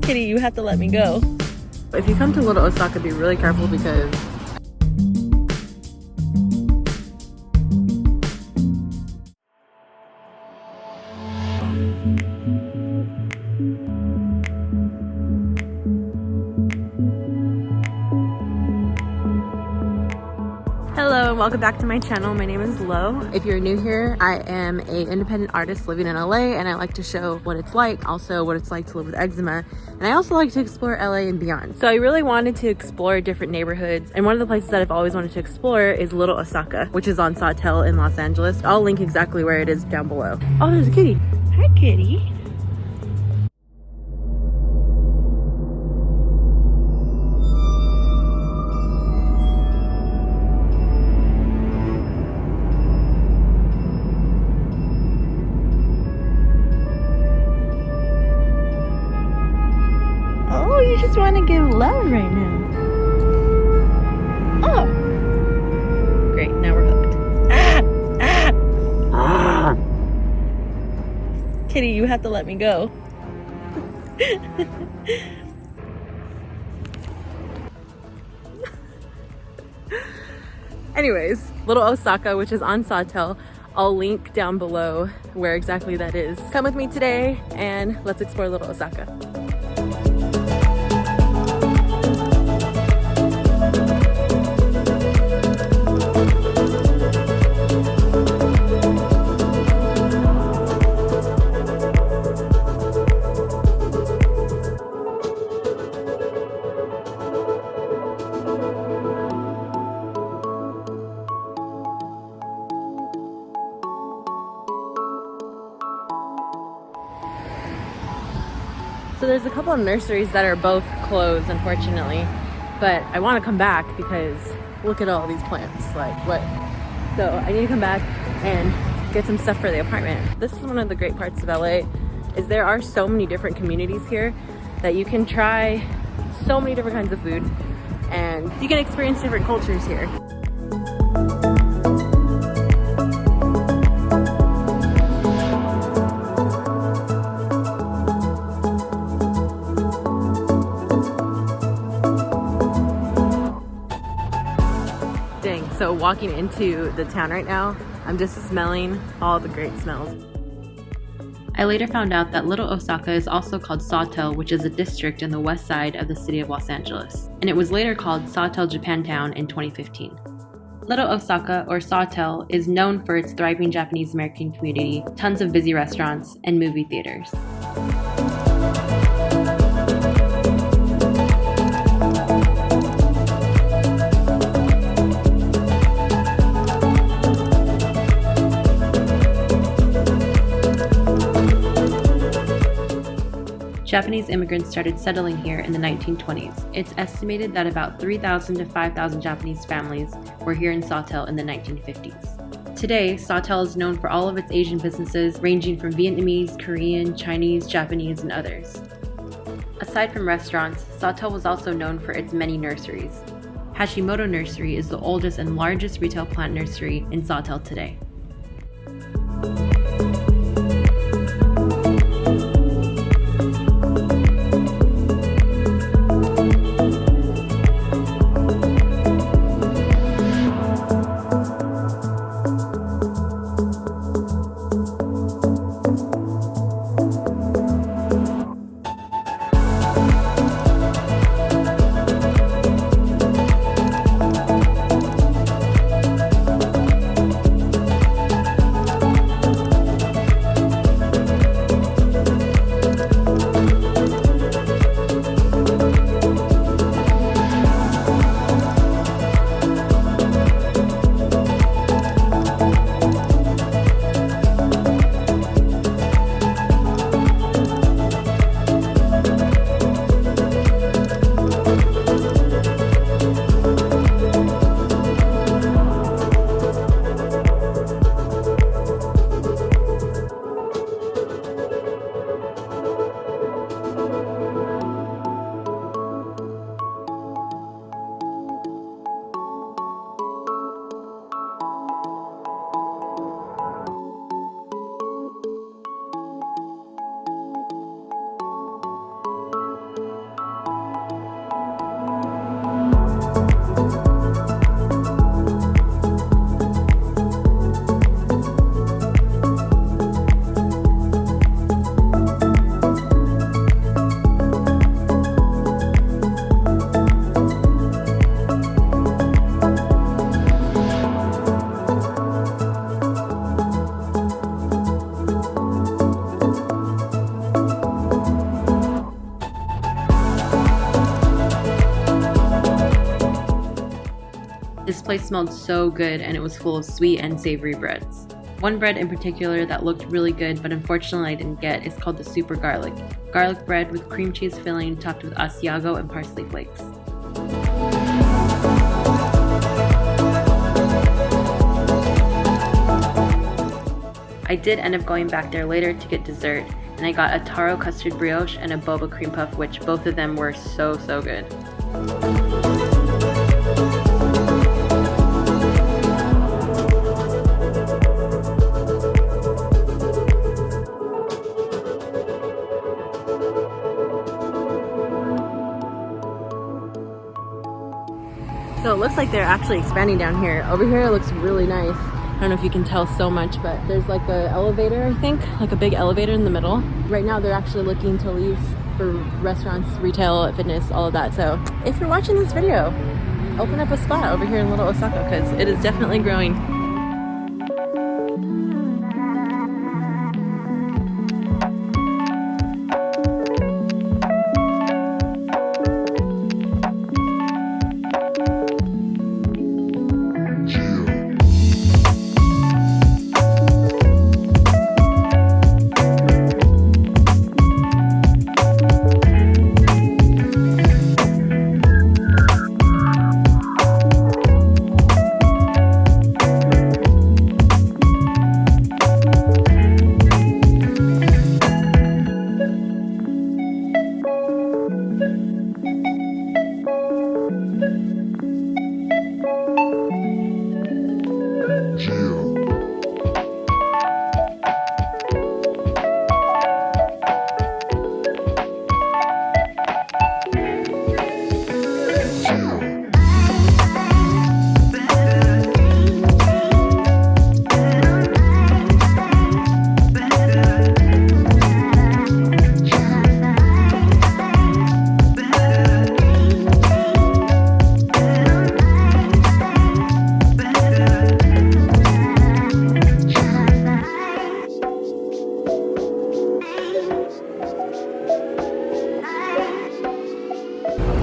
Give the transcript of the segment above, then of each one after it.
Kitty, you have to let me go. If you come to Little Osaka, be really careful because hello and welcome back to my channel. My name is Lo. If you're new here, I am an independent artist living in LA, and I like to show what it's like, also what it's like to live with eczema, and I also like to explore LA and beyond. So I really wanted to explore different neighborhoods, and one of the places that I've always wanted to explore is Little Osaka, which is on Sawtelle in Los Angeles. I'll link exactly where it is down below. Oh, there's a kitty. Hi, kitty. Oh, you just want to give love right now. Oh, great. Now we're hooked. Kitty, you have to let me go. Anyways, Little Osaka, which is on Sawtelle, I'll link down below where exactly that is. Come with me today and let's explore Little Osaka. So there's a couple of nurseries that are both closed, unfortunately, but I want to come back because look at all these plants, like what? So I need to come back and get some stuff for the apartment. This is one of the great parts of LA, is there are so many different communities here that you can try so many different kinds of food and you can experience different cultures here. So walking into the town right now, I'm just smelling all the great smells. I later found out that Little Osaka is also called Sawtelle, which is a district in the west side of the city of Los Angeles, and it was later called Sawtelle Japantown in 2015. Little Osaka, or Sawtelle, is known for its thriving Japanese American community, tons of busy restaurants, and movie theaters. Japanese immigrants started settling here in the 1920s. It's estimated that about 3,000 to 5,000 Japanese families were here in Sawtelle in the 1950s. Today, Sawtelle is known for all of its Asian businesses, ranging from Vietnamese, Korean, Chinese, Japanese, and others. Aside from restaurants, Sawtelle was also known for its many nurseries. Hashimoto Nursery is the oldest and largest retail plant nursery in Sawtelle today. This place smelled so good and it was full of sweet and savory breads. One bread in particular that looked really good but unfortunately I didn't get is called the super garlic. Garlic bread with cream cheese filling topped with Asiago and parsley flakes. I did end up going back there later to get dessert, and I got a taro custard brioche and a boba cream puff, which both of them were so good. So it looks like they're actually expanding down here. Over here it looks really nice. I don't know if you can tell so much, but there's like an elevator, I think, like a big elevator in the middle. Right now they're actually looking to lease for restaurants, retail, fitness, all of that. So if you're watching this video, open up a spot over here in Little Osaka because it is definitely growing.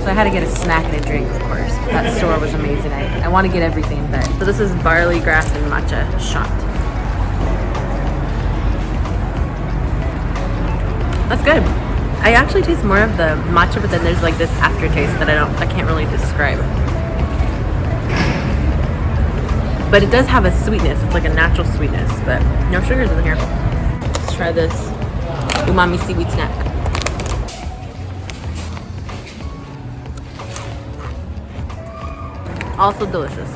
So I had to get a snack and a drink, of course. That store was amazing. I want to get everything, but so this is barley, grass, and matcha shot. That's good. I actually taste more of the matcha, but then there's like this aftertaste that I can't really describe. But it does have a sweetness. It's like a natural sweetness, but no sugars in here. Let's try this umami seaweed snack. Also delicious.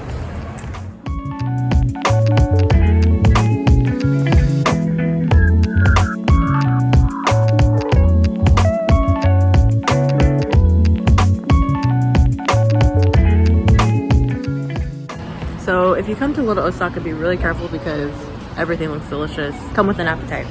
So if you come to Little Osaka, be really careful because everything looks delicious. Come with an appetite.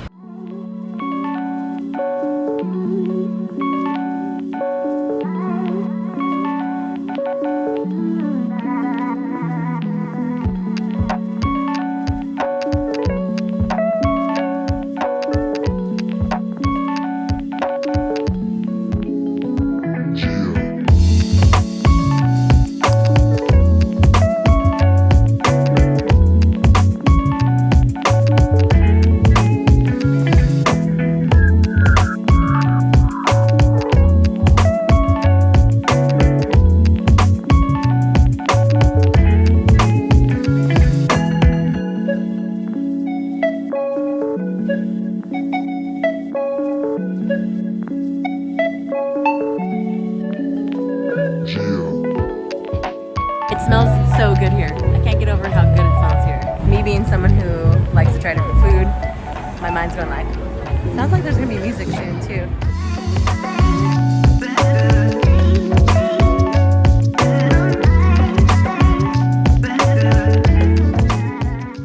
It smells so good here. I can't get over how good it smells here. Me being someone who likes to try different food, my mind's going like, sounds like there's gonna be music soon too.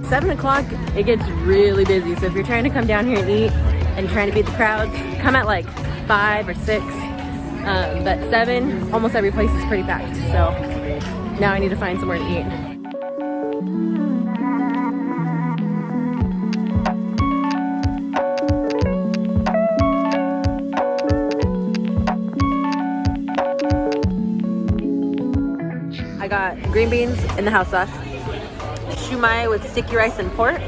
Seven o'clock, it gets really busy. So if you're trying to come down here and eat and trying to beat the crowds, come at like 5 or 6. But 7, almost every place is pretty packed. So now I need to find somewhere to eat. I got green beans in the house sauce, shumai with sticky rice and pork,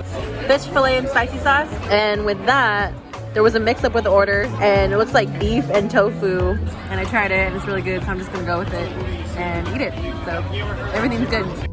fish fillet and spicy sauce, and with that, there was a mix-up with the order, and it looks like beef and tofu, and I tried it, and it's really good, so I'm just gonna go with it and eat it. So everything's good.